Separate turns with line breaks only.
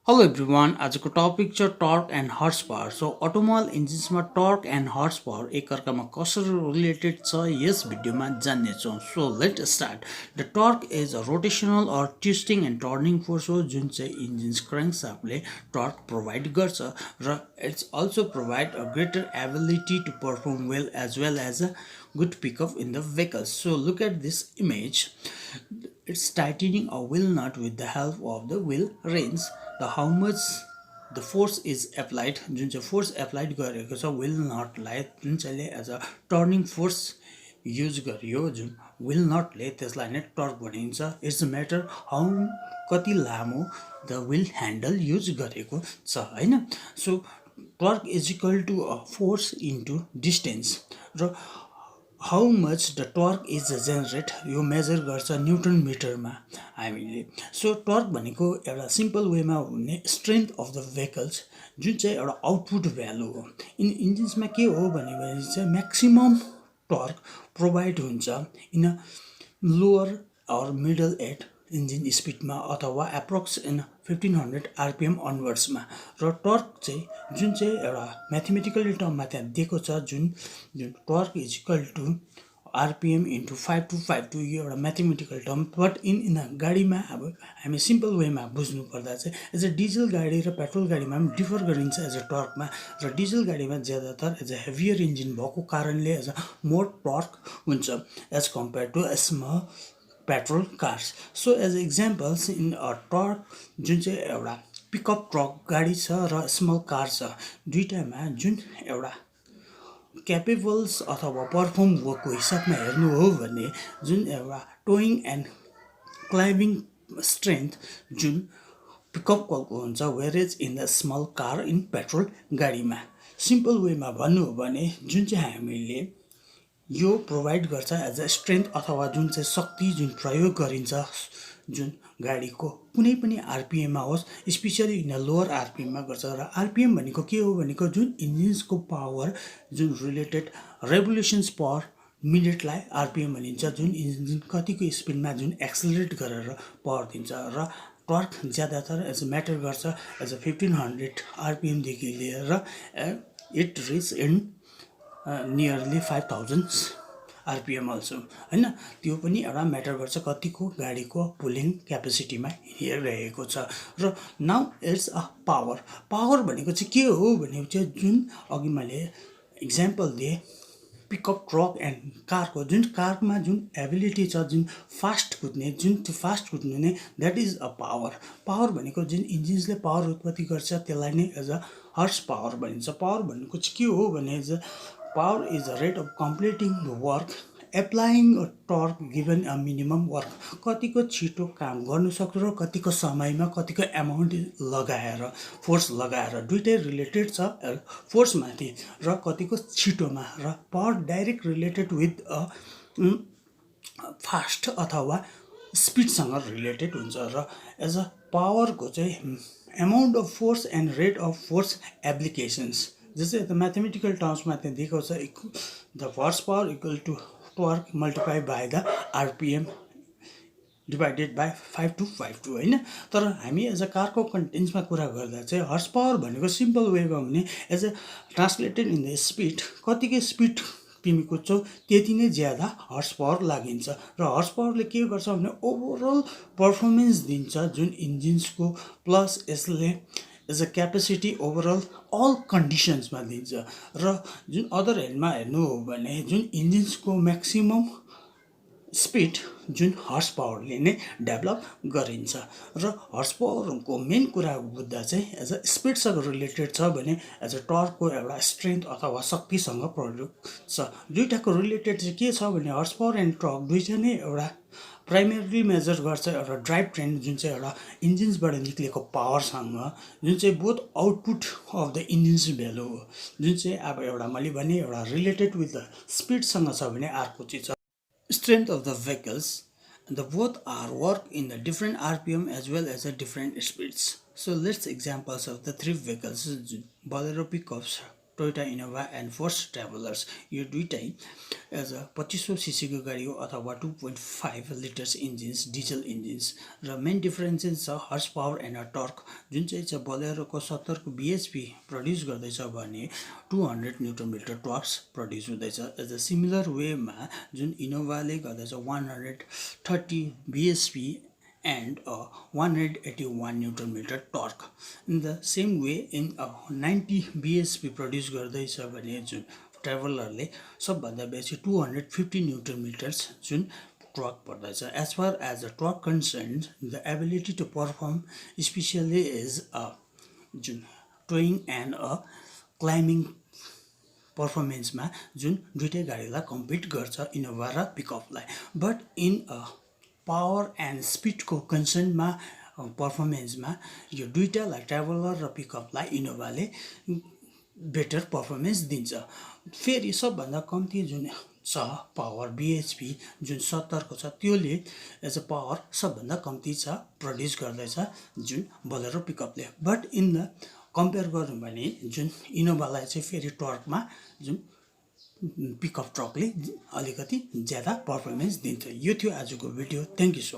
Hello everyone आजको topic छ torque and horsepower so automobile इन्जिन्समा टर्क एन्ड हर्स पावर एकअर्कामा कसरी रिलेटेड छ यस भिडियोमा जान्नेछौँ so let start the torque is a rotational or twisting and turning force हो जुन चाहिँ इन्जिन्स क्र्याङ्कशाफ्टले टर्क प्रोभाइड गर्छ र it's also provide a greater ability to perform well as a good pickup in the vehicle. So look at this image. It's tightening a wheel nut with the help of the wheel reins. The how much the force is applied जुन चाहिँ force applied गरेको छ wheel nutलाई जुन चाहिँले as a turning force use गरियो जुन wheel nutले त्यसलाई नै टर्क भनिन्छ इट्स म्याटर हाउ कति लामो द wheel ह्यान्डल युज गरेको छ हैन so torque is equal to a force into distance र how much the torque is generate यो मेजर गर्छ न्युटन मिटरमा हामीले सो टर्क भनेको एउटा सिम्पल वेमा हुने स्ट्रेन्थ अफ द भेहिकल्स जुन चाहिँ एउटा आउटपुट भ्यालु हो इन्जिन्समा के हो भने चाहिँ म्याक्सिमम टर्क प्रोभाइड हुन्छ in a lower or middle at engine स्पिडमा अथवा एप्रोक्स इन 1500 आरपिएम अनवर्ड्समा र टर्क चाहिँ जुन चाहिँ एउटा म्याथमेटिकल टर्ममा त्यहाँ दिएको छ जुन torque is equal to RPM into 5252 यो एउटा म्याथमेटिकल टर्म बट इन गाडीमा अब हामी सिम्पल वेमा बुझ्नु पर्दा चाहिँ एज अ डिजल गाडी र पेट्रोल गाडीमा पनि डिफर गरिन्छ एज अ टर्कमा र डिजल गाडीमा ज्यादातर एज अ हेभियर इन्जिन भएको कारणले एज अ मोर टर्क हुन्छ as compare to small petrol cars so as examples in a torque जुन चाहिँ एउटा पिकअप ट्रक गाडी छ र स्मल कार छ दुईटामा जुन एउटा क्यापेबल्स अथवा पर्फर्म वर्कको हिसाबमा हेर्नु हो भने जुन एउटा टोइङ एन्ड क्लाइम्बिङ स्ट्रेन्थ जुन पिकअप कलको हुन्छ average in the small car in petrol गाडीमा सिम्पल वेमा भन्नु हो भने जुन चाहिँ हामीले यो प्रोभाइड गर्छ एज अ स्ट्रेन्थ अथवा जुन चाहिँ शक्ति जुन प्रयोग गरिन्छ जुन गाडीको कुनै पनि आरपिएममा होस् स्पेसली इन लोवर आरपिएममा गर्छ र आरपिएम भनेको के हो भनेको जुन इन्जिन्सको पावर जुन रिलेटेड रेभोल्युसन्स पर मिनटलाई आरपिएम भनिन्छ जुन इन्जिन कतिको स्पिडमा जुन एक्सलरेट गरेर पावर दिन्छ र टर्क ज्यादातर एज अ म्याटर गर्छ एज अ 1500 आरपिएमदेखि लिएर it rich in nearly 5000 RPM also हैन त्यो पनि एउटा म्याटर गर्छ कतिको गाडीको पुलिङ क्यापेसिटीमा हेरिरहेको छ र नाउ इट्स अ पावर भनेको चाहिँ के हो भने चाहिँ जुन अघि मैले इक्जाम्पल दिएँ पिकअप ट्रक एन्ड कारको जुन कारमा जुन एबिलिटी छ जुन फास्ट कुद्ने जुन त्यो फास्ट कुद्ने नै द्याट इज अ पावर भनेको जुन इन्जिन्सले पावर उत्पत्ति गर्छ त्यसलाई नै एज अ हर्स पावर भनिन्छ पावर भनेको चाहिँ के हो भने power is the rate of completing the work applying a torque given a minimum work कतिको छिटो काम गर्नु सक्नु र कतिको समयमा कतिको एमाउन्ट लगाएर फोर्स लगाएर दुईटै रिलेटेड छ फोर्समाथि र कतिको छिटोमा र power direct related with a fast अथवा स्पिडसँग रिलेटेड हुन्छ र एज अ पावरको चाहिँ amount of force and rate of force applications जस्तै त म्याथमेटिकल टर्म्समा त्यहाँ दिएको छ the horse power equal to torque multiply by the RPM divided by 5252 होइन तर हामी एज अ कारको कन्टेन्ट्समा कुरा गर्दा चाहिँ हर्स पावर भनेको सिम्पल वेमा भने as a translated in the speed कतिको स्पिड तिमी कुद्छौ त्यति नै ज्यादा हर्स पावर लागिन्छ र हर्स पावरले के गर्छ भने ओभरअल पर्फर्मेन्स दिन्छ जुन इन्जिन्सको प्लस यसले as a capacity overall all कन्डिसन्समा दिन्छ र जुन अदर ह्यान्डमा हेर्नु हो भने जुन इन्जिन्सको म्याक्सिमम स्पिड जुन हर्स पावरले नै डेभलप गरिन्छ र हर्स पावरको मेन कुरा बुझ्दा चाहिँ एज अ स्पिडसँग रिलेटेड छ भने एज अ टर्कको एउटा स्ट्रेन्थ अथवा शक्तिसँग प्रयोग छ दुईटाको रिलेटेड चाहिँ के छ भने हर्स पावर एन्ड टर्क दुईटा नै एउटा प्राइमेरली मेजर गर्छ एउटा ड्राइभ ट्रेन जुन चाहिँ एउटा इन्जिन्सबाट निक्लेको पावरसँग जुन चाहिँ both output of the engines value हो जुन चाहिँ अब एउटा मैले भने एउटा रिलेटेड विथ द स्पिडसँग छ भने अर्को चिज छ strength of the vehicles the both are work in the different rpm as well as the different speeds so let's examples of the three vehicles bolero pickups Toyota Innova and first travellers यो दुईटै as a 2500 सीसीको गाडी हो अथवा 2.5 litres engines diesel engines र main differences छ horse power and torque जुन चाहिँ छ बोलेरोको 70 को बिएचपी प्रड्युस गर्दैछ भने 200 न्युटन मिटर टर्क्स प्रड्युस हुँदैछ एज अ सिमिलर वेमा जुन इनोभाले गर्दैछ 130 बिएचपी and 181 Newton meter torque. In the same way, in 90 bhp produce गर्दैछ भने जुन ट्राभलरले सबभन्दा बेसी 250 Newton meters जुन torque पर्दछ. As far as the torque concerned, the ability to perform especially is जुन towing and climbing पर्फर्मेन्समा जुन दुईटै गाडीलाई कम्पिट गर्छ इनोभा र पिकअपलाई. बट इन पावर एन्ड स्पिडको कन्सर्नमा पर्फर्मेन्समा यो दुईटालाई ट्राभलर र पिकअपलाई इनोभाले बेटर पर्फर्मेन्स दिन्छ. फेरि सबभन्दा कम्ती जुन छ पावर बिएचपी जुन 70 को छ त्योले एज अ पावर सबभन्दा कम्ती छ प्रड्युस गर्दैछ जुन बोलेरो पिकअपले. बट इन द कम्पेयर गरौँ भने जुन इनोभालाई चाहिँ फेरि टर्कमा जुन पिकअप ट्रकले अलिकति ज्यादा पर्फर्मेन्स दिन्छ. यो थियो आजको video. Thank you so much.